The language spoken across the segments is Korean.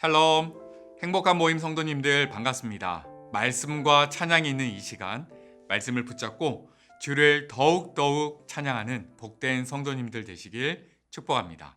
샬롬, 행복한 모임 성도님들 반갑습니다. 말씀과 찬양이 있는 이 시간, 말씀을 붙잡고 주를 더욱더욱 찬양하는 복된 성도님들 되시길 축복합니다.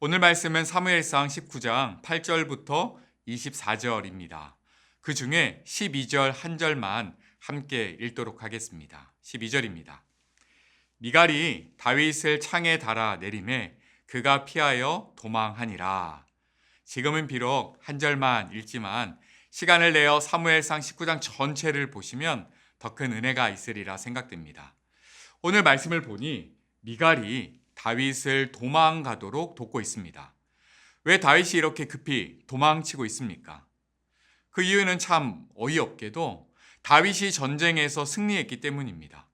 오늘 말씀은 사무엘상 19장 8절부터 24절입니다. 그 중에 12절 한 절만 함께 읽도록 하겠습니다. 12절입니다. 미갈이 다윗을 창에 달아 내림에 그가 피하여 도망하니라. 지금은 비록 한 절만 읽지만 시간을 내어 사무엘상 19장 전체를 보시면 더 큰 은혜가 있으리라 생각됩니다. 오늘 말씀을 보니 미갈이 다윗을 도망가도록 돕고 있습니다. 왜 다윗이 이렇게 급히 도망치고 있습니까? 그 이유는 참 어이없게도 다윗이 전쟁에서 승리했기 때문입니다.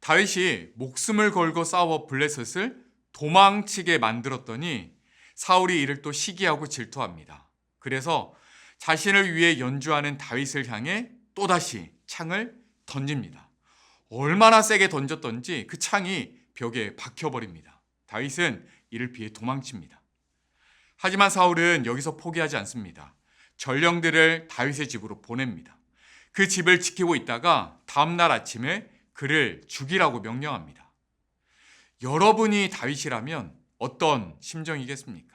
다윗이 목숨을 걸고 싸워 블레셋을 도망치게 만들었더니 사울이 이를 또 시기하고 질투합니다. 그래서 자신을 위해 연주하는 다윗을 향해 또다시 창을 던집니다. 얼마나 세게 던졌던지 그 창이 벽에 박혀버립니다. 다윗은 이를 피해 도망칩니다. 하지만 사울은 여기서 포기하지 않습니다. 전령들을 다윗의 집으로 보냅니다. 그 집을 지키고 있다가 다음날 아침에 그를 죽이라고 명령합니다. 여러분이 다윗이라면 어떤 심정이겠습니까?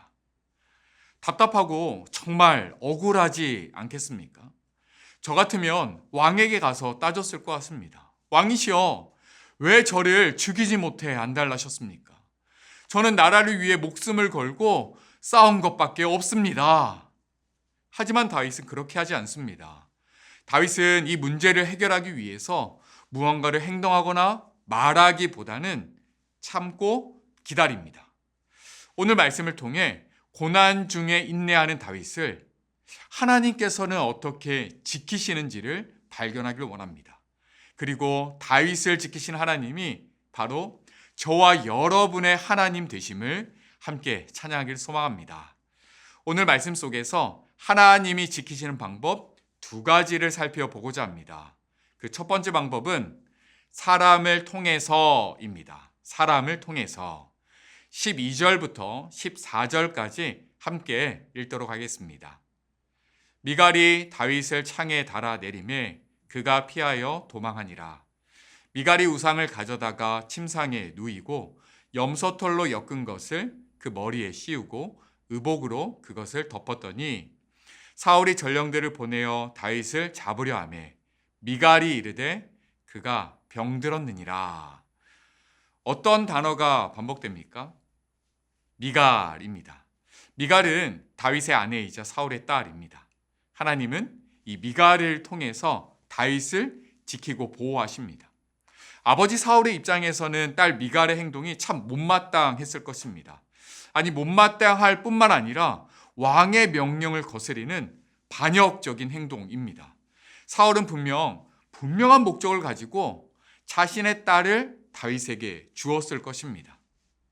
답답하고 정말 억울하지 않겠습니까? 저 같으면 왕에게 가서 따졌을 것 같습니다. 왕이시여, 왜 저를 죽이지 못해 안달나셨습니까? 저는 나라를 위해 목숨을 걸고 싸운 것밖에 없습니다. 하지만 다윗은 그렇게 하지 않습니다. 다윗은 이 문제를 해결하기 위해서 무언가를 행동하거나 말하기보다는 참고 기다립니다. 오늘 말씀을 통해 고난 중에 인내하는 다윗을 하나님께서는 어떻게 지키시는지를 발견하길 원합니다. 그리고 다윗을 지키신 하나님이 바로 저와 여러분의 하나님 되심을 함께 찬양하길 소망합니다. 오늘 말씀 속에서 하나님이 지키시는 방법 두 가지를 살펴보고자 합니다. 그 첫 번째 방법은 사람을 통해서입니다. 사람을 통해서 12절부터 14절까지 함께 읽도록 하겠습니다. 미갈이 다윗을 창에 달아 내림에 그가 피하여 도망하니라. 미갈이 우상을 가져다가 침상에 누이고 염소털로 엮은 것을 그 머리에 씌우고 의복으로 그것을 덮었더니 사울이 전령들을 보내어 다윗을 잡으려 하매 미갈이 이르되 그가 병들었느니라. 어떤 단어가 반복됩니까? 미갈입니다. 미갈은 다윗의 아내이자 사울의 딸입니다. 하나님은 이 미갈을 통해서 다윗을 지키고 보호하십니다. 아버지 사울의 입장에서는 딸 미갈의 행동이 참 못마땅했을 것입니다. 아니, 못마땅할 뿐만 아니라 왕의 명령을 거스리는 반역적인 행동입니다. 사울은 분명한 목적을 가지고 자신의 딸을 다윗에게 주었을 것입니다.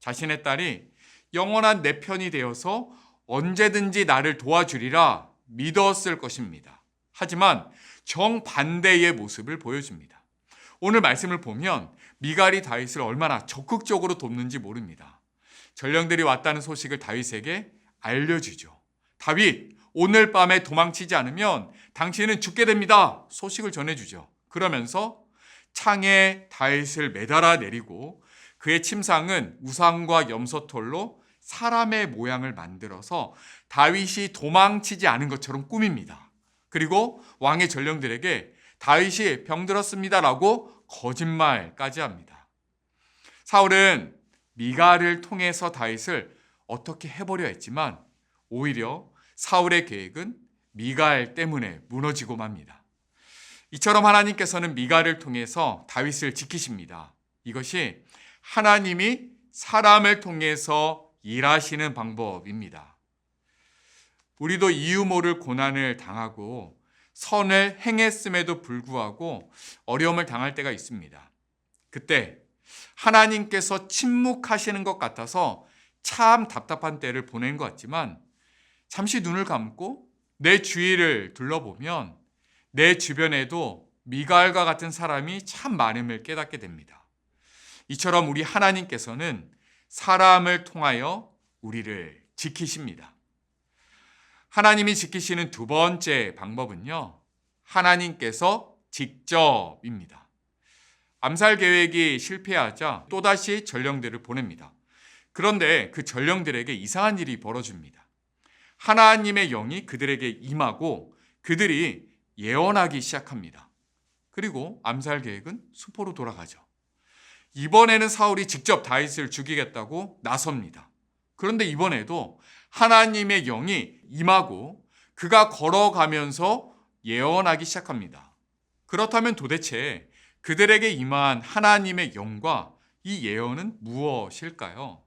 자신의 딸이 영원한 내 편이 되어서 언제든지 나를 도와주리라 믿었을 것입니다. 하지만 정반대의 모습을 보여줍니다. 오늘 말씀을 보면 미갈이 다윗을 얼마나 적극적으로 돕는지 모릅니다. 전령들이 왔다는 소식을 다윗에게 알려주죠. 다윗, 오늘 밤에 도망치지 않으면 당신은 죽게 됩니다. 소식을 전해주죠. 그러면서 창에 다윗을 매달아 내리고 그의 침상은 우상과 염소털로 사람의 모양을 만들어서 다윗이 도망치지 않은 것처럼 꾸밉니다. 그리고 왕의 전령들에게 다윗이 병들었습니다라고 거짓말까지 합니다. 사울은 미갈을 통해서 다윗을 어떻게 해보려 했지만 오히려 사울의 계획은 미갈 때문에 무너지고 맙니다. 이처럼 하나님께서는 미갈을 통해서 다윗을 지키십니다. 이것이 하나님이 사람을 통해서 일하시는 방법입니다. 우리도 이유 모를 고난을 당하고 선을 행했음에도 불구하고 어려움을 당할 때가 있습니다. 그때 하나님께서 침묵하시는 것 같아서 참 답답한 때를 보낸 것 같지만 잠시 눈을 감고 내 주위를 둘러보면 내 주변에도 미갈과 같은 사람이 참 많음을 깨닫게 됩니다. 이처럼 우리 하나님께서는 사람을 통하여 우리를 지키십니다. 하나님이 지키시는 두 번째 방법은요, 하나님께서 직접입니다. 암살 계획이 실패하자 또다시 전령들을 보냅니다. 그런데 그 전령들에게 이상한 일이 벌어집니다. 하나님의 영이 그들에게 임하고 그들이 예언하기 시작합니다. 그리고 암살 계획은 수포로 돌아가죠. 이번에는 사울이 직접 다윗을 죽이겠다고 나섭니다. 그런데 이번에도 하나님의 영이 임하고 그가 걸어가면서 예언하기 시작합니다. 그렇다면 도대체 그들에게 임한 하나님의 영과 이 예언은 무엇일까요?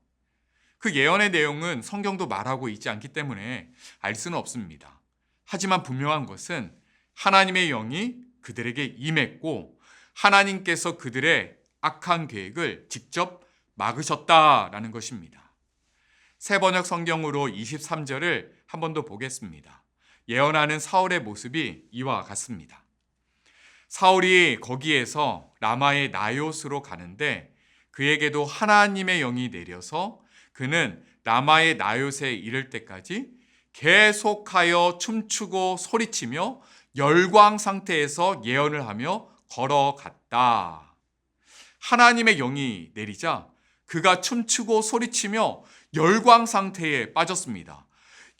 그 예언의 내용은 성경도 말하고 있지 않기 때문에 알 수는 없습니다. 하지만 분명한 것은 하나님의 영이 그들에게 임했고 하나님께서 그들의 악한 계획을 직접 막으셨다라는 것입니다. 새 번역 성경으로 23절을 한 번 더 보겠습니다. 예언하는 사울의 모습이 이와 같습니다. 사울이 거기에서 라마의 나요스로 가는데 그에게도 하나님의 영이 내려서 그는 라마의 나요스에 이를 때까지 계속하여 춤추고 소리치며 열광 상태에서 예언을 하며 걸어갔다. 하나님의 영이 내리자 그가 춤추고 소리치며 열광 상태에 빠졌습니다.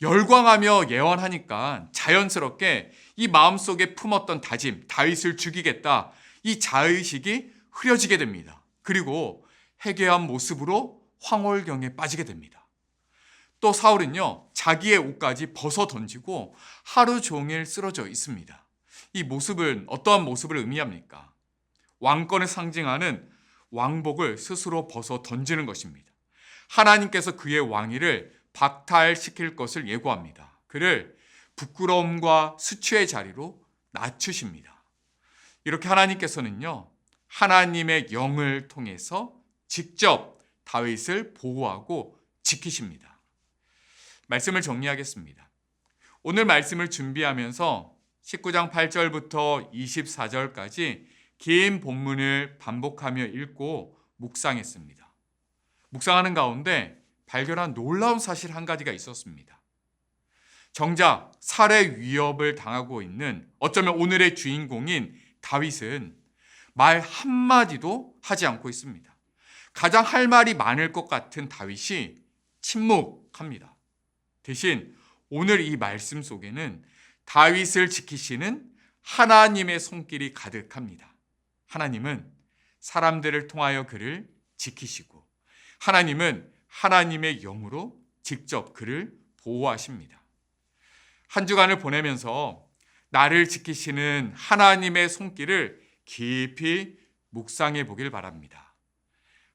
열광하며 예언하니까 자연스럽게 이 마음속에 품었던 다짐, 다윗을 죽이겠다, 이 자의식이 흐려지게 됩니다. 그리고 회개한 모습으로 황홀경에 빠지게 됩니다. 또 사울은요, 자기의 옷까지 벗어 던지고 하루 종일 쓰러져 있습니다. 이 모습은 어떠한 모습을 의미합니까? 왕권을 상징하는 왕복을 스스로 벗어 던지는 것입니다. 하나님께서 그의 왕위를 박탈시킬 것을 예고합니다. 그를 부끄러움과 수치의 자리로 낮추십니다. 이렇게 하나님께서는요, 하나님의 영을 통해서 직접 다윗을 보호하고 지키십니다. 말씀을 정리하겠습니다. 오늘 말씀을 준비하면서 19장 8절부터 24절까지 긴 본문을 반복하며 읽고 묵상했습니다. 묵상하는 가운데 발견한 놀라운 사실 한 가지가 있었습니다. 정작 살해 위협을 당하고 있는 어쩌면 오늘의 주인공인 다윗은 말 한마디도 하지 않고 있습니다. 가장 할 말이 많을 것 같은 다윗이 침묵합니다. 대신 오늘 이 말씀 속에는 다윗을 지키시는 하나님의 손길이 가득합니다. 하나님은 사람들을 통하여 그를 지키시고 하나님은 하나님의 영으로 직접 그를 보호하십니다. 한 주간을 보내면서 나를 지키시는 하나님의 손길을 깊이 묵상해 보길 바랍니다.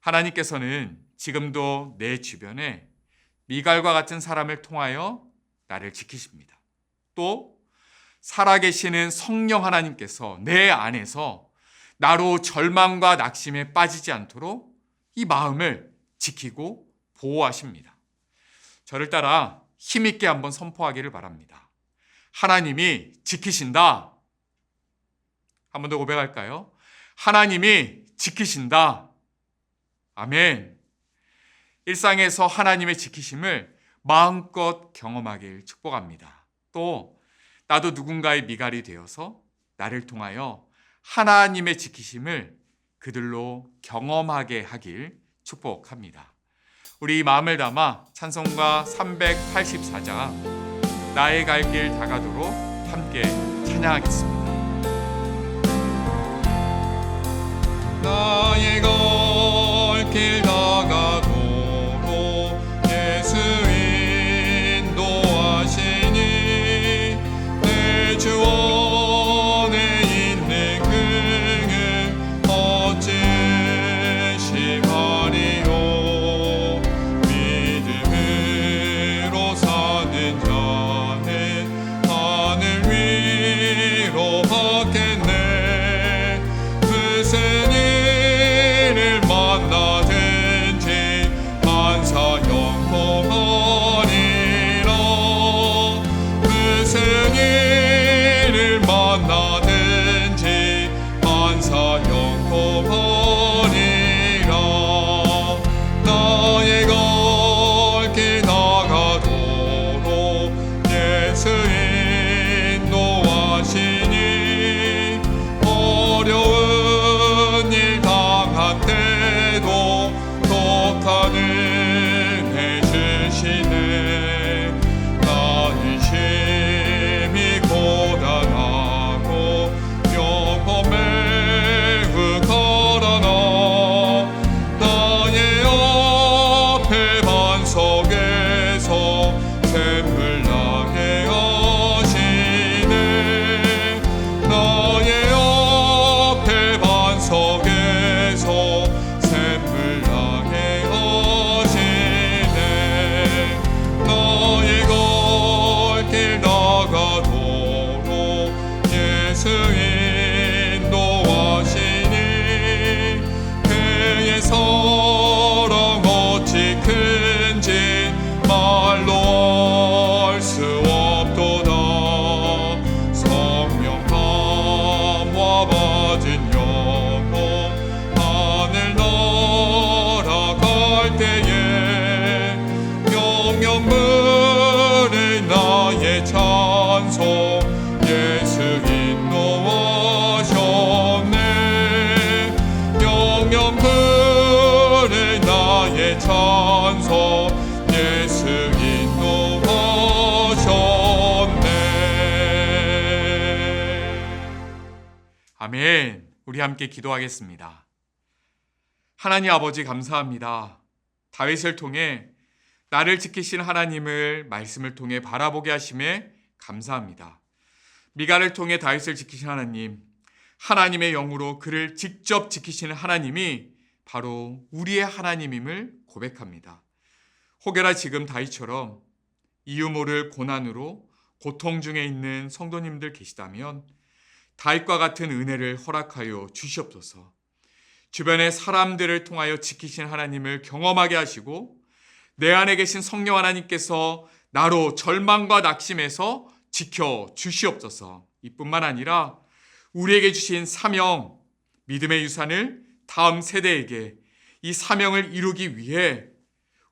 하나님께서는 지금도 내 주변에 미갈과 같은 사람을 통하여 나를 지키십니다. 또 살아계시는 성령 하나님께서 내 안에서 나로 절망과 낙심에 빠지지 않도록 이 마음을 지키고 보호하십니다. 저를 따라 힘있게 한번 선포하기를 바랍니다. 하나님이 지키신다. 한 번 더 고백할까요? 하나님이 지키신다. 아멘. 일상에서 하나님의 지키심을 마음껏 경험하길 축복합니다. 또 나도 누군가의 미갈이 되어서 나를 통하여 하나님의 지키심을 그들로 경험하게 하길 축복합니다. 우리 마음을 담아 찬송가 384장 나의 갈 길 다가도록 함께 찬양하겠습니다. 나의 갈 길 다가도록 예수 인도하시니 내 주 안에 있는 그는 어찌시 하리요 믿음으로 사는 자는 하늘 위로 나의 찬송 예수 인도하셨네. 아멘. 우리 함께 기도하겠습니다. 하나님 아버지 감사합니다. 다윗을 통해 나를 지키신 하나님을 말씀을 통해 바라보게 하심에 감사합니다. 미가를 통해 다윗을 지키신 하나님, 하나님의 영으로 그를 직접 지키시는 하나님이 바로 우리의 하나님임을 고백합니다. 혹여나 지금 다윗처럼 이유 모를 고난으로 고통 중에 있는 성도님들 계시다면 다윗과 같은 은혜를 허락하여 주시옵소서. 주변의 사람들을 통하여 지키신 하나님을 경험하게 하시고 내 안에 계신 성령 하나님께서 나로 절망과 낙심에서 지켜 주시옵소서. 이뿐만 아니라 우리에게 주신 사명, 믿음의 유산을 다음 세대에게 이 사명을 이루기 위해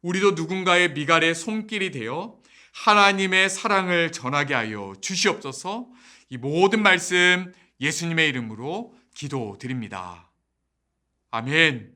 우리도 누군가의 미갈의 손길이 되어 하나님의 사랑을 전하게 하여 주시옵소서. 이 모든 말씀 예수님의 이름으로 기도드립니다. 아멘.